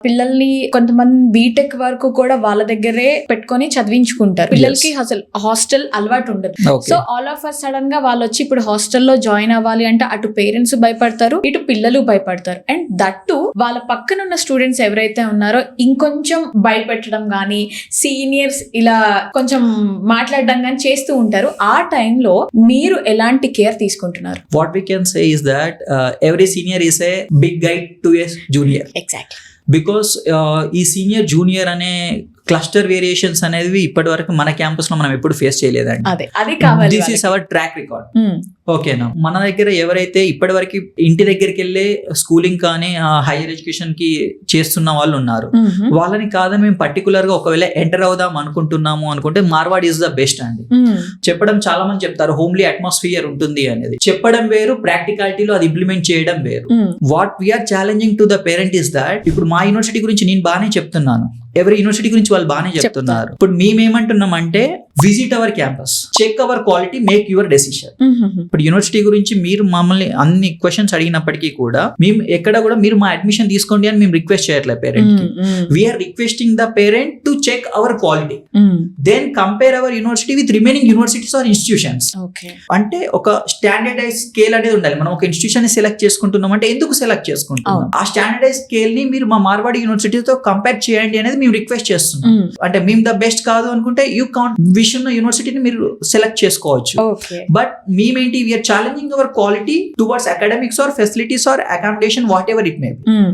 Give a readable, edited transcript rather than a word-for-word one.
పిల్లల్ని కొంతమంది బీటెక్ వరకు కూడా వాళ్ళ దగ్గరే పెట్టుకొని చదివించుకుంటారు. పిల్లలకి అసలు హాస్టల్ అలవాటు ఉండదు. So all of a sudden గా వాళ్ళు వచ్చి ఇప్పుడు హాస్టల్లో జాయిన్ అవ్వాలి అంటే అటు పేరెంట్స్ భయపడతారు, ఇటు పిల్లలు భయపడతారు. అండ్ దట్టు వాళ్ళ పక్కన ఉన్న స్టూడెంట్స్ ఎవరైతే ఉన్నారో ఇంకొంచెం భయపెట్టడం గానీ, సీనియర్స్ ఇలా కొంచెం మాట్లాడడం గానీ చేస్తూ ఉంటారు. ఆ టైంలో మీరు ఎలాంటి కేర్ తీసుకుంటున్నారు? What we can say is that every senior is a big guide to a junior. Exactly. Because ఈ సీనియర్ జూనియర్ అనే క్లస్టర్ వేరియేషన్స్ అనేవి ఇప్పటి వరకు మన క్యాంపస్ లో మనం ఎప్పుడు ఫేస్ చేయలేదండి. అది కావాలి. This is our track record. ఓకేనా, మన దగ్గర ఎవరైతే ఇప్పటి వరకు ఇంటి దగ్గరికి వెళ్ళే స్కూలింగ్ కానీ హైయర్ ఎడ్యుకేషన్ కి చేస్తున్న వాళ్ళు ఉన్నారు, వాళ్ళని కాదని మేము పర్టికులర్ గా ఒకవేళ ఎంటర్ అవుదాం అనుకుంటున్నాము అనుకుంటే మార్వాడ్ ఈజ్ ద బెస్ట్ అండి. చెప్పడం చాలా మంది చెప్తారు హోమ్లీ అట్మాస్ఫియర్ ఉంటుంది అనేది. చెప్పడం వేరు, ప్రాక్టికాలిటీలో అది ఇంప్లిమెంట్ చేయడం వేరు. What we are challenging to the parent is that ఇప్పుడు మా యూనివర్సిటీ గురించి నేను బాగానే చెప్తున్నాను, ఎవరి యూనివర్సిటీ గురించి వాళ్ళు బాగానే చెప్తున్నారు. ఇప్పుడు మేమేమంటున్నాం అంటే visit our campus, check our quality, make your decision. ఇప్పుడు యూనివర్సిటీ గురించి మీరు మమ్మల్ని అన్ని క్వశ్చన్స్ అడిగినప్పటికీ కూడా మేము ఎక్కడ కూడా మీరు మా అడ్మిషన్ తీసుకోండి అని మేము రిక్వెస్ట్ చేయట్లేదు పేరెంట్ కి. We are requesting the parent to check our quality, then compare our university with remaining universities or institutions. అంటే ఒక స్టాండర్డైజ్ స్కేల్ అనేది ఉండాలి. మనం ఒక ఇన్స్టిట్యూషన్ ని సెలెక్ట్ చేసుకుంటున్నాం అంటే ఎందుకు సెలెక్ట్ చేసుకుంటున్నాం, ఆ స్టాండర్డైజ్ స్కేల్ ని మీరు మా మార్వాడి యూనివర్సిటీతో కంపేర్ చేయండి అనేది మేము రిక్వెస్ట్ చేస్తున్నాం. అంటే మేము ద బెస్ట్ కాదు అనుకుంటే యూ కాంట్ విష్ ఉన్న యూనివర్సిటీని మీరు సెలెక్ట్ చేసుకోవచ్చు. బట్ మేమేంటి, we're challenging our quality towards academics or facilities or accommodation whatever it may B.